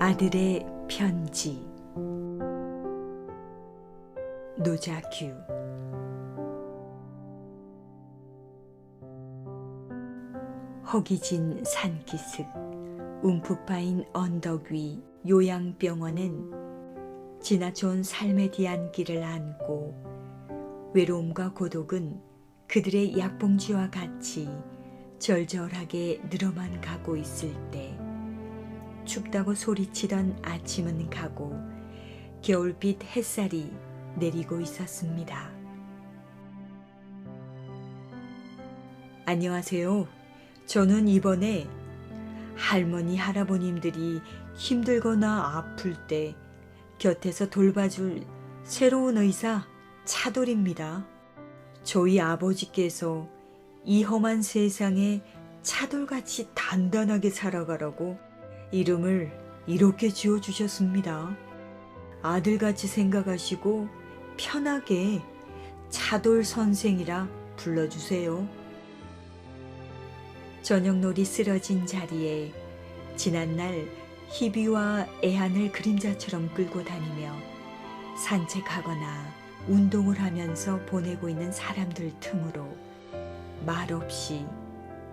아들의 편지. 노자규. 허기진 산기슭, 움푹 파인 언덕 위 요양병원은 지나쳐온 삶의 뒤안길을 안고 외로움과 고독은 그들의 약봉지와 같이 절절하게 늘어만 가고 있을 때 춥다고 소리치던 아침은 가고 겨울빛 햇살이 내리고 있었습니다. 안녕하세요. 저는 이번에 할머니, 할아버님들이 힘들거나 아플 때 곁에서 돌봐줄 새로운 의사 차돌입니다. 저희 아버지께서 이 험한 세상에 차돌같이 단단하게 살아가라고 이름을 이렇게 지어주셨습니다. 아들같이 생각하시고 편하게 차돌 선생이라 불러주세요. 저녁놀이 쓰러진 자리에 지난날 희비와 애한을 그림자처럼 끌고 다니며 산책하거나 운동을 하면서 보내고 있는 사람들 틈으로 말없이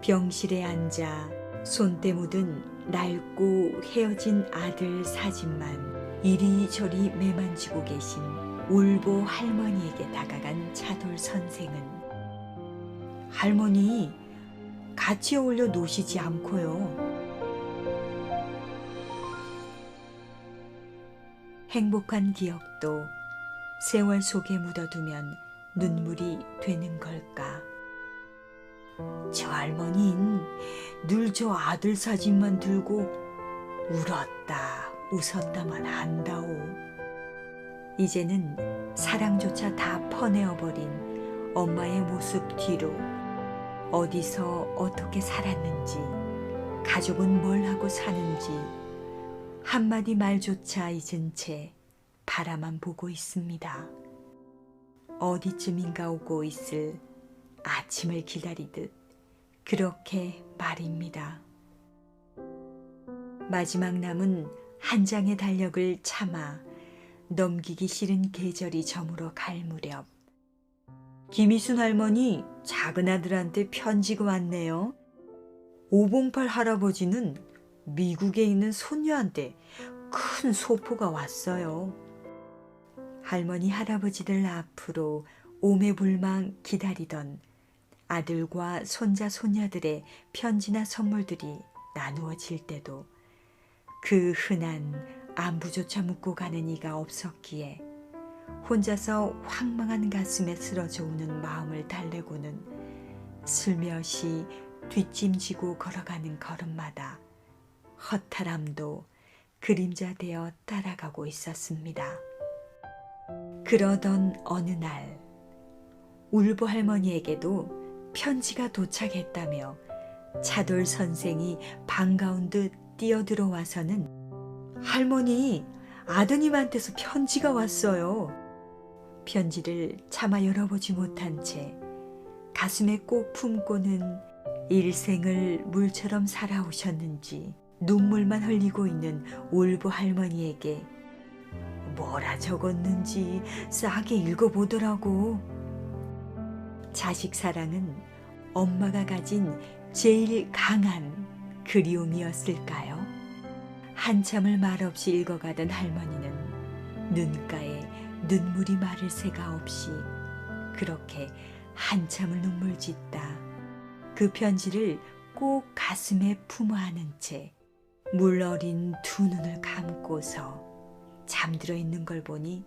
병실에 앉아 손때 묻은 낡고 헤어진 아들 사진만 이리저리 매만지고 계신 울보 할머니에게 다가간 차돌 선생은 할머니, 같이 어울려 노시지 않고요. 행복한 기억도 세월 속에 묻어두면 눈물이 되는 걸까? 저 할머니는 늘 저 아들 사진만 들고 울었다 웃었다만 한다오. 이제는 사랑조차 다 퍼내어버린 엄마의 모습 뒤로 어디서 어떻게 살았는지, 가족은 뭘 하고 사는지 한마디 말조차 잊은 채 바라만 보고 있습니다. 어디쯤인가 오고 있을 아침을 기다리듯 그렇게 말입니다. 마지막 남은 한 장의 달력을 참아 넘기기 싫은 계절이 저물어 갈 무렵 김희순 할머니 작은 아들한테 편지가 왔네요. 오봉팔 할아버지는 미국에 있는 손녀한테 큰 소포가 왔어요. 할머니 할아버지들 앞으로 오매불망 기다리던 아들과 손자 손녀들의 편지나 선물들이 나누어질 때도 그 흔한 안부조차 묻고 가는 이가 없었기에 혼자서 황망한 가슴에 쓰러져 오는 마음을 달래고는 슬며시 뒷짐지고 걸어가는 걸음마다 허탈함도 그림자되어 따라가고 있었습니다. 그러던 어느 날 울보 할머니에게도 편지가 도착했다며 차돌 선생이 반가운 듯 뛰어들어와서는 할머니, 아드님한테서 편지가 왔어요. 편지를 차마 열어보지 못한 채 가슴에 꼭 품고는 일생을 물처럼 살아오셨는지 눈물만 흘리고 있는 울보 할머니에게 뭐라 적었는지 싸게 읽어보더라고. 자식 사랑은 엄마가 가진 제일 강한 그리움이었을까요? 한참을 말없이 읽어가던 할머니는 눈가에 눈물이 마를 새가 없이 그렇게 한참을 눈물 짓다 그 편지를 꼭 가슴에 품어 안은 채 물어린 두 눈을 감고서 잠들어 있는 걸 보니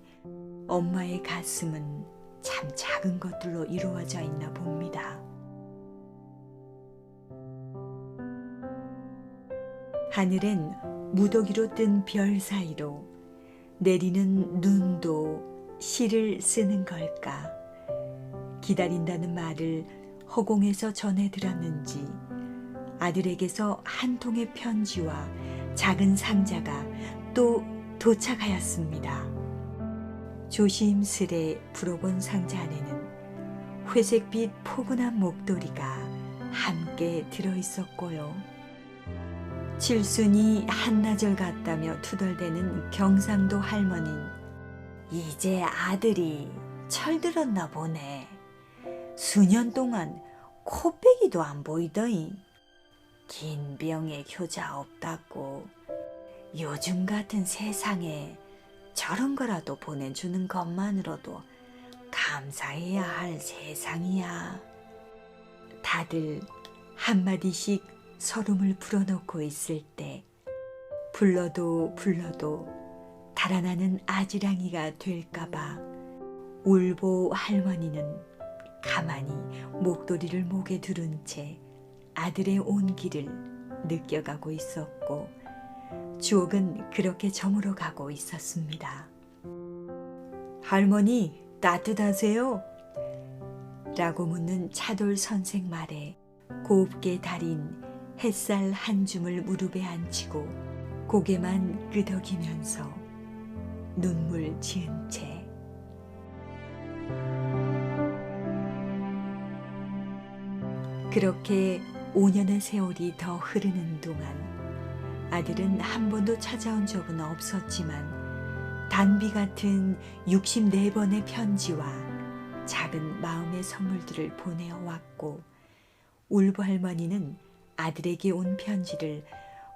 엄마의 가슴은 참 작은 것들로 이루어져 있나 봅니다. 하늘엔 무더기로 뜬 별 사이로 내리는 눈도 시를 쓰는 걸까? 기다린다는 말을 허공에서 전해 들었는지 아들에게서 한 통의 편지와 작은 상자가 또 도착하였습니다. 조심스레 풀어본 상자 안에는 회색빛 포근한 목도리가 함께 들어있었고요. 칠순이 한나절 같다며 투덜대는 경상도 할머니. 이제 아들이 철들었나 보네. 수년 동안 코빼기도 안 보이더니 긴 병에 효자 없다고. 요즘 같은 세상에 저런 거라도 보내주는 것만으로도 감사해야 할 세상이야. 다들 한마디씩 서름을 불어넣고 있을 때 불러도 달아나는 아지랑이가 될까봐 울보 할머니는 가만히 목도리를 목에 두른 채 아들의 온기를 느껴가고 있었고, 주옥은 그렇게 저물어 가고 있었습니다. 할머니, 따뜻하세요? 라고 묻는 차돌 선생 말에 곱게 달인 햇살 한 줌을 무릎에 앉히고 고개만 끄덕이면서 눈물 지은 채 그렇게 5년의 세월이 더 흐르는 동안 아들은 한 번도 찾아온 적은 없었지만 단비 같은 64번의 편지와 작은 마음의 선물들을 보내어왔고, 울보 할머니는 아들에게 온 편지를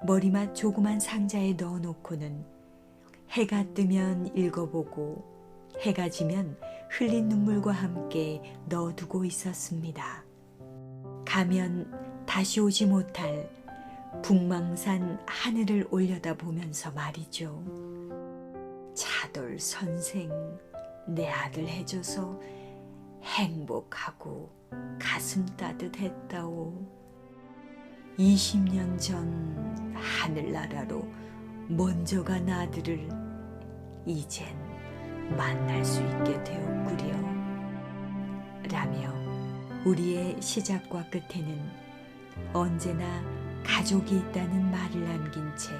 머리맡 조그만 상자에 넣어놓고는 해가 뜨면 읽어보고 해가 지면 흘린 눈물과 함께 넣어두고 있었습니다. 가면 다시 오지 못할 북망산 하늘을 올려다보면서 말이죠. 차돌 선생, 내 아들 해줘서 행복하고 가슴 따뜻했다오. 20년 전 하늘나라로 먼저 간 아들을 이젠 만날 수 있게 되었구려. 라며 우리의 시작과 끝에는 언제나 가족이 있다는 말을 남긴 채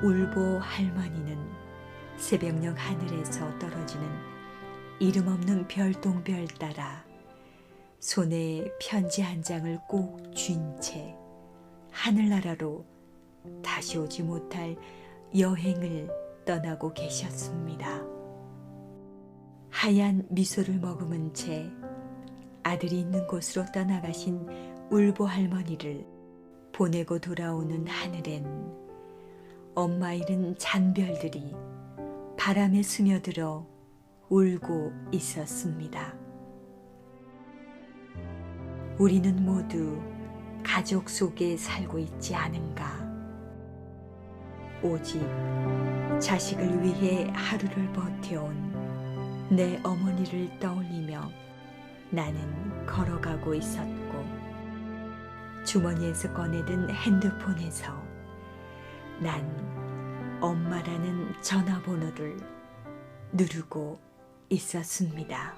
울보 할머니는 새벽녘 하늘에서 떨어지는 이름 없는 별똥별 따라 손에 편지 한 장을 꼭 쥔 채 하늘나라로 다시 오지 못할 여행을 떠나고 계셨습니다. 하얀 미소를 머금은 채 아들이 있는 곳으로 떠나가신 울보 할머니를 보내고 돌아오는 하늘엔 엄마 잃은 잔별들이 바람에 스며들어 울고 있었습니다. 우리는 모두 가족 속에 살고 있지 않은가. 오직 자식을 위해 하루를 버텨온 내 어머니를 떠올리며 나는 걸어가고 있었고, 주머니에서 꺼내든 핸드폰에서 난 엄마라는 전화번호를 누르고 있었습니다.